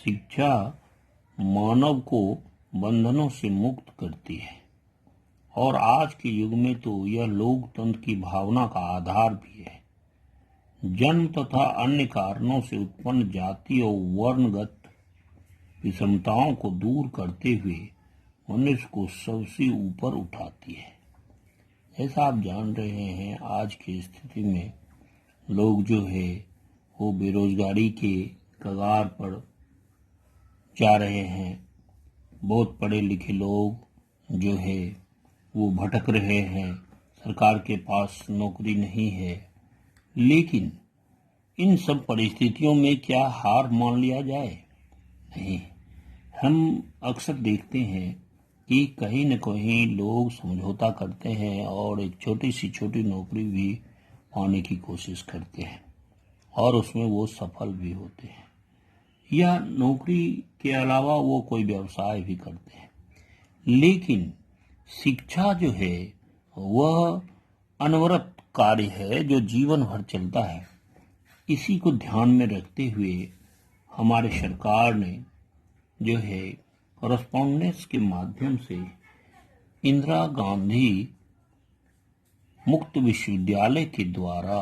शिक्षा मानव को बंधनों से मुक्त करती है और आज के युग में तो यह लोकतंत्र की भावना का आधार भी है। जन्म तथा अन्य कारणों से उत्पन्न जाति और वर्णगत विषमताओं को दूर करते हुए मनुष्य को सबसे ऊपर उठाती है। ऐसा आप जान रहे हैं, आज की स्थिति में लोग जो है वो बेरोजगारी के कगार पर जा रहे हैं। बहुत पढ़े लिखे लोग जो है वो भटक रहे हैं, सरकार के पास नौकरी नहीं है। लेकिन इन सब परिस्थितियों में क्या हार मान लिया जाए? नहीं। हम अक्सर देखते हैं कि कहीं न कहीं लोग समझौता करते हैं और एक छोटी सी छोटी नौकरी भी पाने की कोशिश करते हैं और उसमें वो सफल भी होते हैं, या नौकरी के अलावा वो कोई व्यवसाय भी करते हैं। लेकिन शिक्षा जो है वह अनवरत कार्य है जो जीवन भर चलता है। इसी को ध्यान में रखते हुए हमारे सरकार ने जो है कॉरस्पॉन्डेंस के माध्यम से इंदिरा गांधी मुक्त विश्वविद्यालय के द्वारा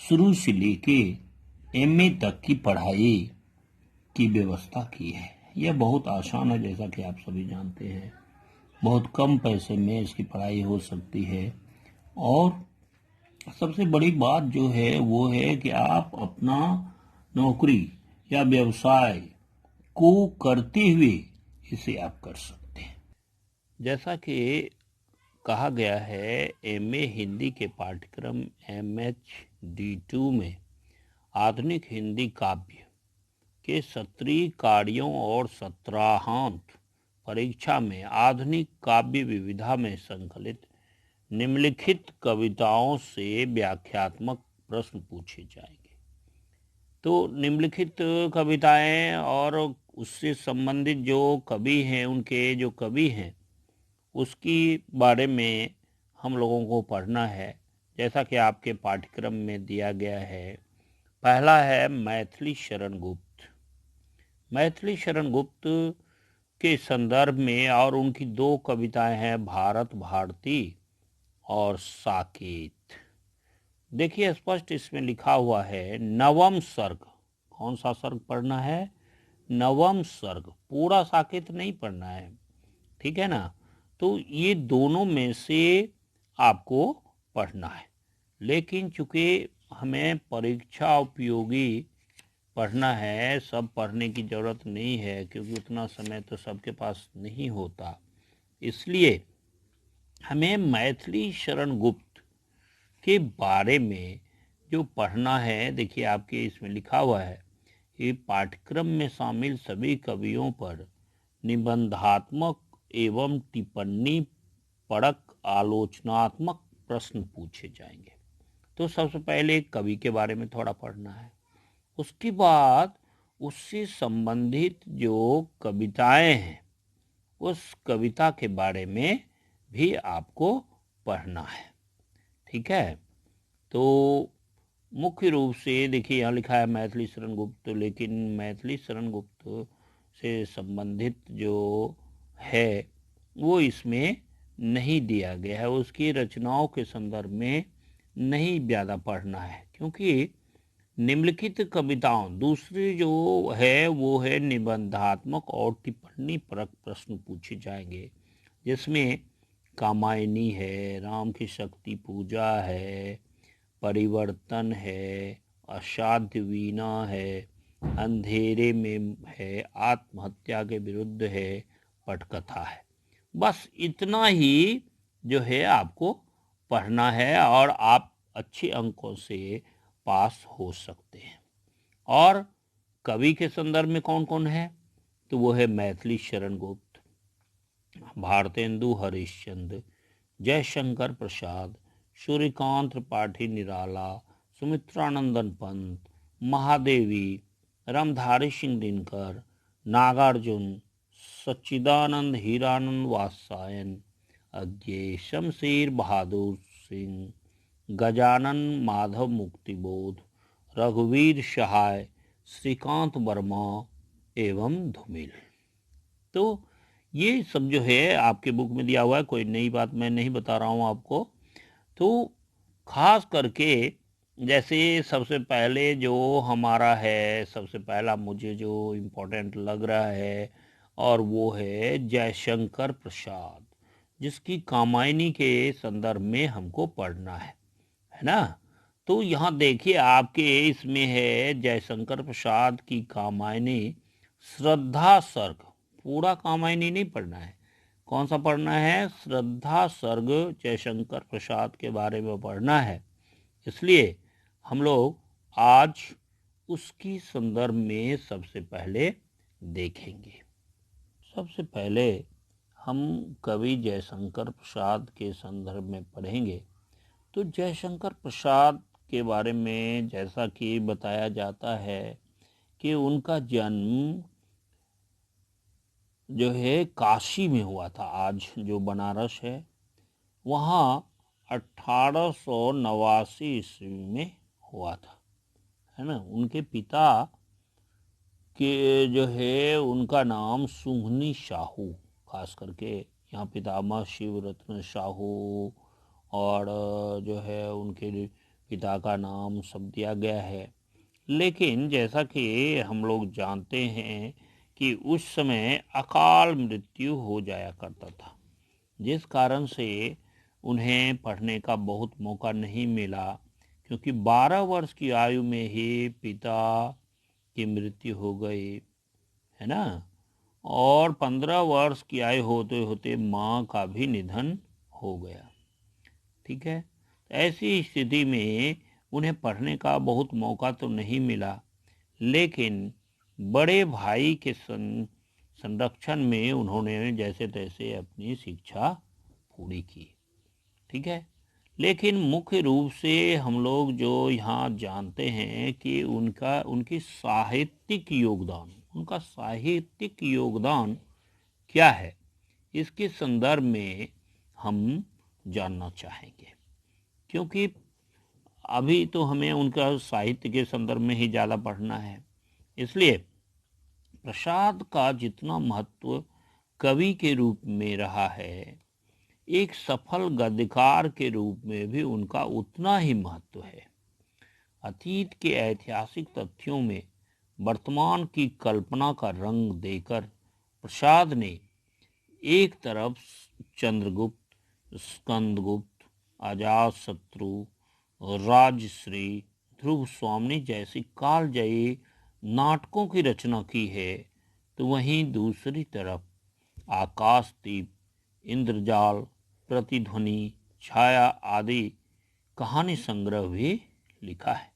शुरू से लेके एमए तक की पढ़ाई की व्यवस्था की है। यह बहुत आसान है, जैसा कि आप सभी जानते हैं। बहुत कम पैसे में इसकी पढ़ाई हो सकती है और सबसे बड़ी बात जो है वो है कि आप अपना नौकरी या व्यवसाय को करते हुए इसे आप कर सकते हैं। जैसा कि कहा गया है, एमए हिंदी के पाठ्यक्रम MHD2 में आधुनिक हिंदी काव्य के सत्रीय कार्यों और सत्रांत परीक्षा में आधुनिक काव्य विविधा में संकलित निम्नलिखित कविताओं से व्याख्यात्मक प्रश्न पूछे जाएंगे। तो निम्नलिखित कविताएं और उससे संबंधित जो कवि हैं, उनके जो कवि हैं उसकी बारे में हम लोगों को पढ़ना है। जैसा कि आपके पाठ्यक्रम में दिया गया है, पहला है मैथिली शरण गुप्त। मैथिली शरण गुप्त के संदर्भ में और उनकी दो कविताएं हैं, भारत भारती और साकेत। देखिए स्पष्ट इसमें लिखा हुआ है नवम सर्ग। कौन सा सर्ग पढ़ना है? नवम सर्ग। पूरा साकेत नहीं पढ़ना है, ठीक है ना। तो ये दोनों में से आपको पढ़ना है। लेकिन चूंकि हमें परीक्षा उपयोगी पढ़ना है, सब पढ़ने की जरूरत नहीं है क्योंकि उतना समय तो सबके पास नहीं होता। इसलिए हमें मैथिली शरण गुप्त के बारे में जो पढ़ना है, देखिए आपके इसमें लिखा हुआ है कि पाठ्यक्रम में शामिल सभी कवियों पर निबंधात्मक एवं टिप्पणी परक आलोचनात्मक प्रश्न पूछे जाएंगे। तो सबसे पहले कवि के बारे में थोड़ा पढ़ना है, उसके बाद उससे संबंधित जो कविताएं हैं उस कविता के बारे में भी आपको पढ़ना है, ठीक है। तो मुख्य रूप से देखिए यहाँ लिखा है मैथिली शरण गुप्त, लेकिन मैथिली शरण गुप्त से संबंधित जो है वो इसमें नहीं दिया गया है। उसकी रचनाओं के संदर्भ में नहीं ज़्यादा पढ़ना है, क्योंकि निम्नलिखित कविताओं दूसरी जो है वो है निबंधात्मक और टिप्पणी परक प्रश्न पूछे जाएंगे, जिसमें कामायनी है, राम की शक्ति पूजा है, परिवर्तन है, असाध्य वीणा है, अंधेरे में है, आत्महत्या के विरुद्ध है, पटकथा है। बस इतना ही जो है आपको पढ़ना है और आप अच्छे अंकों से पास हो सकते हैं। और कवि के संदर्भ में कौन कौन है? तो वो है मैथिली शरण गुप्त, भारतेंदु हरिश्चंद्र, जयशंकर प्रसाद, सूर्यकांत त्रिपाठी निराला, सुमित्रानंदन पंत, महादेवी, रामधारी सिंह दिनकर, नागार्जुन, सच्चिदानंद हीरानंद वात्सायन, अज्ञे शमशेर बहादुर सिंह, गजानन माधव मुक्तिबोध, रघुवीर सहाय, श्रीकांत वर्मा, एवं धूमिल। तो ये सब जो है आपके बुक में दिया हुआ है, कोई नई बात मैं नहीं बता रहा हूँ आपको। तो खास करके जैसे सबसे पहले जो हमारा है, सबसे पहला मुझे जो इम्पोर्टेंट लग रहा है और वो है जयशंकर प्रसाद, जिसकी कामायनी के संदर्भ में हमको पढ़ना है ना। तो यहाँ देखिए आपके इसमें है जयशंकर प्रसाद की कामायनी श्रद्धा सर्ग। पूरा कामायनी नहीं पढ़ना है, कौन सा पढ़ना है, श्रद्धा सर्ग जयशंकर प्रसाद के बारे में पढ़ना है। इसलिए हम लोग आज उसकी संदर्भ में सबसे पहले देखेंगे। सबसे पहले हम कवि जयशंकर प्रसाद के संदर्भ में पढ़ेंगे। तो जयशंकर प्रसाद के बारे में जैसा कि बताया जाता है कि उनका जन्म जो है काशी में हुआ था, आज जो बनारस है वहाँ 1889 ईस्वी में हुआ था, है ना। उनके पिता के जो है उनका नाम सुंघनी शाहू, खास करके यहाँ पितामह शिवरत्न शाहू और जो है उनके पिता का नाम सब दिया गया है। लेकिन जैसा कि हम लोग जानते हैं कि उस समय अकाल मृत्यु हो जाया करता था, जिस कारण से उन्हें पढ़ने का बहुत मौका नहीं मिला, क्योंकि 12 वर्ष की आयु में ही पिता की मृत्यु हो गई, है ना। और 15 वर्ष की आयु होते होते माँ का भी निधन हो गया। ठीक है, ऐसी स्थिति में उन्हें पढ़ने का बहुत मौका तो नहीं मिला, लेकिन बड़े भाई के संरक्षण में उन्होंने जैसे तैसे अपनी शिक्षा पूरी की। ठीक है, लेकिन मुख्य रूप से हम लोग जो यहाँ जानते हैं कि उनकी उनका साहित्यिक योगदान क्या है, इसके संदर्भ में हम जानना चाहेंगे। क्योंकि अभी तो हमें उनका साहित्य के संदर्भ में ही ज़्यादा पढ़ना है, इसलिए प्रसाद का जितना महत्व कवि के रूप में रहा है, एक सफल गद्यकार के रूप में भी उनका उतना ही महत्व है। अतीत के ऐतिहासिक तथ्यों में वर्तमान की कल्पना का रंग देकर प्रसाद ने एक तरफ चंद्रगुप्त, स्कंदगुप्त, अजातशत्रु, राजश्री, ध्रुव स्वामिनी जैसी कालजयी नाटकों की रचना की है, तो वहीं दूसरी तरफ आकाशदीप, इंद्रजाल, प्रतिध्वनि, छाया आदि कहानी संग्रह भी लिखा है।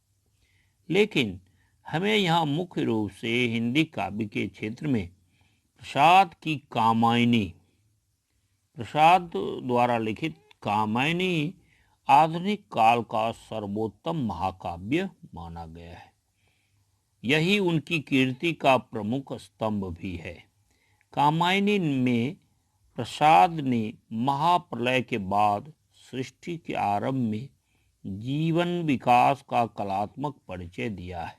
लेकिन हमें यहाँ मुख्य रूप से हिंदी काव्य के क्षेत्र में प्रसाद द्वारा लिखित कामायनी आधुनिक काल का सर्वोत्तम महाकाव्य माना गया है। यही उनकी कीर्ति का प्रमुख स्तंभ भी है। कामायनी में प्रसाद ने महाप्रलय के बाद सृष्टि के आरंभ में जीवन विकास का कलात्मक परिचय दिया है।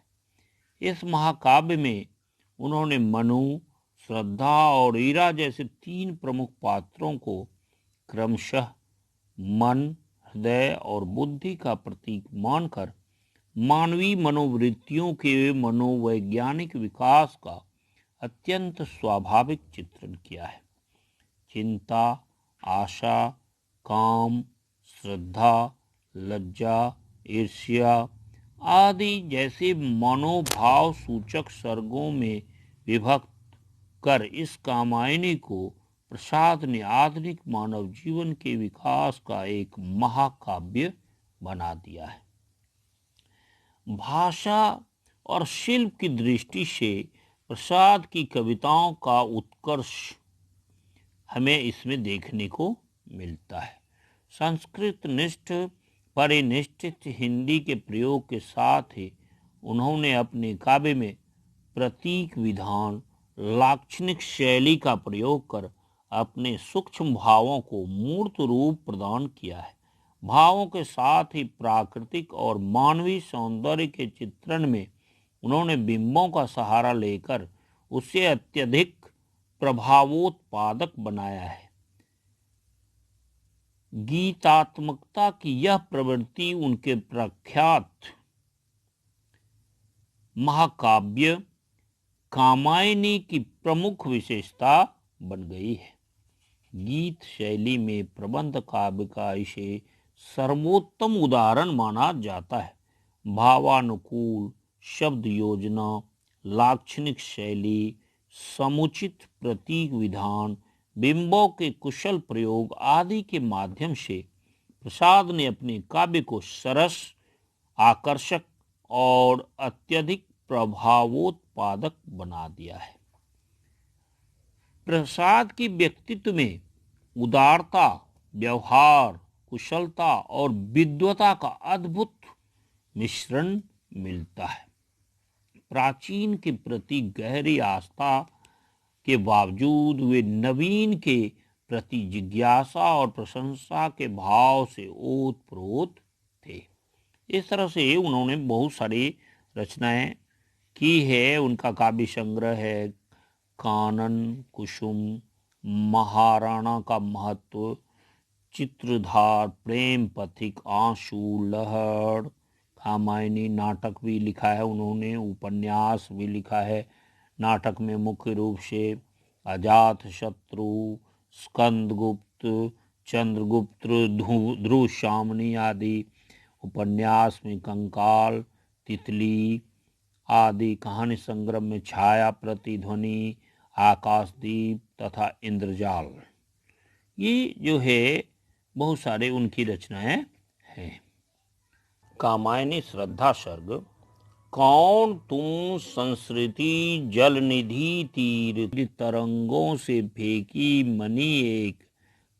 इस महाकाव्य में उन्होंने मनु, श्रद्धा और ईरा जैसे 3 प्रमुख पात्रों को क्रमशः मन, हृदय और बुद्धि का प्रतीक मानकर मानवीय मनोवृत्तियों के मनोवैज्ञानिक विकास का अत्यंत स्वाभाविक चित्रण किया है। चिंता, आशा, काम, श्रद्धा, लज्जा, ईर्ष्या आदि जैसे मनोभाव सूचक सर्गों में विभक्त कर इस कामायनी को प्रसाद ने आधुनिक मानव जीवन के विकास का एक महाकाव्य बना दिया है। भाषा और शिल्प की दृष्टि से प्रसाद की कविताओं का उत्कर्ष हमें इसमें देखने को मिलता है। संस्कृत निष्ठ परिनिष्ठित हिंदी के प्रयोग के साथ ही उन्होंने अपने काव्य में प्रतीक विधान, लाक्षणिक शैली का प्रयोग कर अपने सूक्ष्म भावों को मूर्त रूप प्रदान किया है। भावों के साथ ही प्राकृतिक और मानवीय सौंदर्य के चित्रण में उन्होंने बिंबों का सहारा लेकर उसे अत्यधिक प्रभावोत्पादक बनाया है। गीतात्मकता की यह प्रवृत्ति उनके प्रख्यात महाकाव्य कामायनी की प्रमुख विशेषता बन गई है। गीत शैली में प्रबंध काव्य का इसे सर्वोत्तम उदाहरण माना जाता है। भावानुकूल शब्द योजना, लाक्षणिक शैली, समुचित प्रतीक विधान, बिंबों के कुशल प्रयोग आदि के माध्यम से प्रसाद ने अपने काव्य को सरस, आकर्षक और अत्यधिक प्रभावोत्पादक बना दिया है। प्रसाद की व्यक्तित्व में उदारता, व्यवहार, कुशलता और विद्वता का अद्भुत मिश्रण मिलता है। प्राचीन के प्रति गहरी आस्था के बावजूद वे नवीन के प्रति जिज्ञासा और प्रशंसा के भाव से ओतप्रोत थे। इस तरह से उन्होंने बहुत सारी रचनाएं की है। उनका काव्य संग्रह है कानन, कुसुम, महाराणा का महत्व, चित्रधार, प्रेम पथिक, आंसू, लहर, कामायनी। नाटक भी लिखा है उन्होंने, उपन्यास भी लिखा है। नाटक में मुख्य रूप से अजात शत्रु, स्कंदगुप्त, चंद्रगुप्त, ध्रुव शामनी आदि। उपन्यास में कंकाल, तितली आदि। कहानी संग्रह में छाया, प्रतिध्वनि, आकाशदीप तथा इंद्रजाल। ये जो है बहुत सारे उनकी रचनाएं हैं। कामायनी श्रद्धा सर्ग। कौन तुम संस्कृति जलनिधि तीर, तरंगों से फेंकी मणि एक,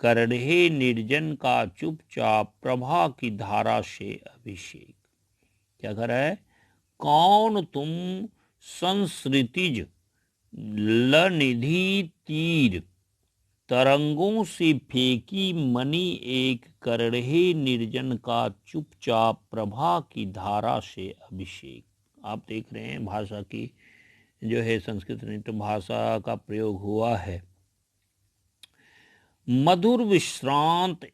कर रहे निर्जन का चुपचाप प्रभा की धारा से अभिषेक। क्या कर रहा है? कौन तुम संस्कृतिज लनिधि तीर, तरंगों से फेंकी मणि एक, कर रहे निर्जन का चुपचाप प्रभा की धारा से अभिषेक। आप देख रहे हैं भाषा की जो है संस्कृत नृत्य भाषा का प्रयोग हुआ है। मधुर विश्रांत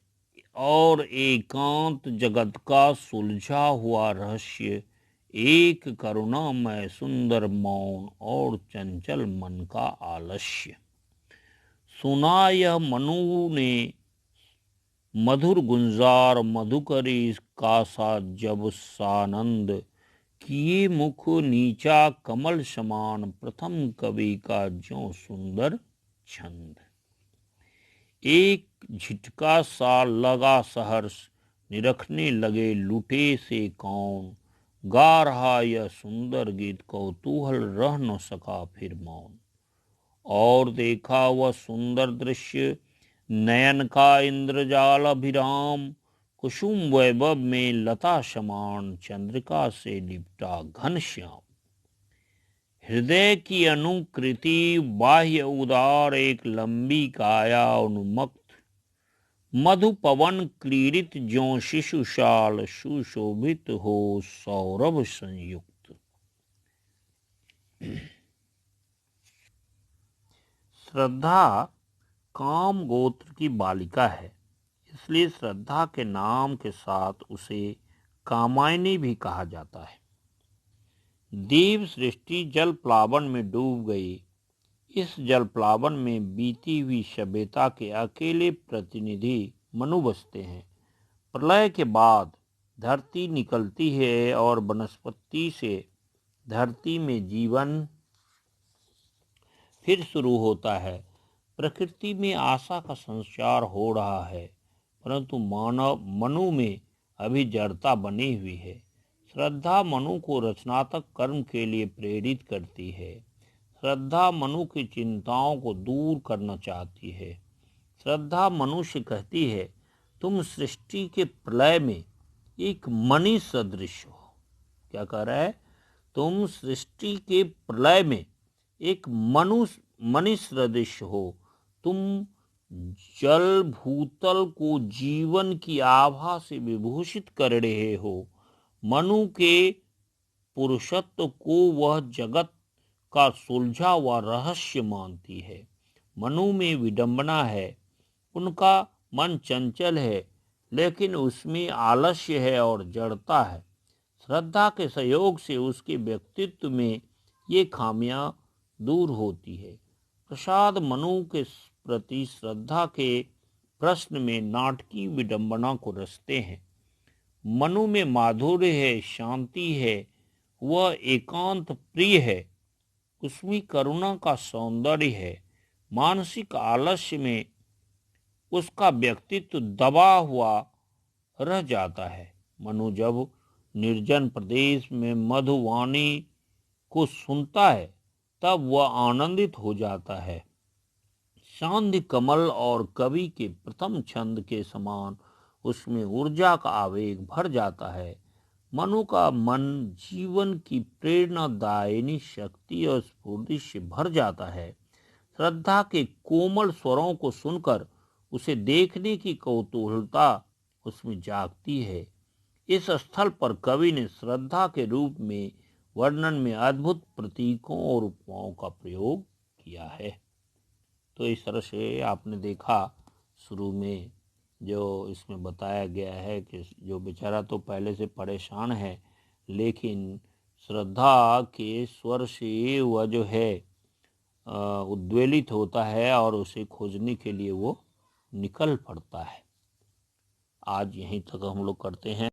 और एकांत जगत का सुलझा हुआ रहस्य, एक करुणामय सुंदर मौन और चंचल मन का आलस्य। सुना यह मनु ने मधुर गुंजार, मधुकरी का सा जब सानंद, किए मुख नीचा कमल समान, प्रथम कवि का ज्यों सुंदर छंद। एक झिटका सा लगा सहर्ष, निरखने लगे लुटे से कौन, गा रहा यह सुंदर गीत, कौतूहल रह न सका फिर मौन। और देखा वह सुंदर दृश्य, नयन का इंद्रजाल अभिराम, कुसुम वैभव में लता समान, चंद्रिका से लिपटा घनश्याम। हृदय की अनुकृति बाह्य उदार, एक लंबी काया उन्मुक्त, मधु पवन क्रीडित ज्यों शिशुशाल, सुशोभित हो सौरभ संयुक्त। श्रद्धा काम गोत्र की बालिका है, इसलिए श्रद्धा के नाम के साथ उसे कामायनी भी कहा जाता है। देव सृष्टि जल प्लावन में डूब गई। इस जल प्लावन में बीती हुई सभ्यता के अकेले प्रतिनिधि मनु बसते हैं। प्रलय के बाद धरती निकलती है और वनस्पति से धरती में जीवन फिर शुरू होता है। प्रकृति में आशा का संचार हो रहा है, परंतु मानव मनु में अभी जड़ता बनी हुई है। श्रद्धा मनु को रचनात्मक कर्म के लिए प्रेरित करती है। श्रद्धा मनु की चिंताओं को दूर करना चाहती है। श्रद्धा मनु से कहती है, तुम सृष्टि के प्रलय में एक मणि सदृश हो। क्या कह रहा है? तुम सृष्टि के प्रलय में एक मणि सदृश हो। तुम जल भूतल को जीवन की आभा से विभूषित कर रहे हो। मनु के पुरुषत्व को वह जगत का सुलझा हुआ रहस्य मानती है। मनु में विडंबना है, उनका मन चंचल है, लेकिन उसमें आलस्य है और जड़ता है। श्रद्धा के सहयोग से उसके व्यक्तित्व में ये खामियां दूर होती है। प्रसाद मनु के प्रति श्रद्धा के प्रश्न में नाटकीय विडंबना को रचते हैं। मनु में माधुर्य है, शांति है, वह एकांत प्रिय है, उसमें करुणा का सौंदर्य है। मानसिक आलस्य में उसका व्यक्तित्व दबा हुआ रह जाता है। मनु जब निर्जन प्रदेश में मधुवाणी को सुनता है तब वह आनंदित हो जाता है। शांति कमल और कवि के प्रथम छंद के समान उसमें ऊर्जा का आवेग भर जाता है। मनु का मन जीवन की प्रेरणादायिनी शक्ति और स्फूर्ति से भर जाता है। श्रद्धा के कोमल स्वरों को सुनकर उसे देखने की कौतूहलता उसमें जागती है। इस स्थल पर कवि ने श्रद्धा के रूप में वर्णन में अद्भुत प्रतीकों और उपमाओं का प्रयोग किया है। तो इस तरह से आपने देखा शुरू में जो इसमें बताया गया है कि जो बेचारा तो पहले से परेशान है, लेकिन श्रद्धा के स्वर से वह जो है उद्वेलित होता है और उसे खोजने के लिए वो निकल पड़ता है। आज यहीं तक हम लोग करते हैं।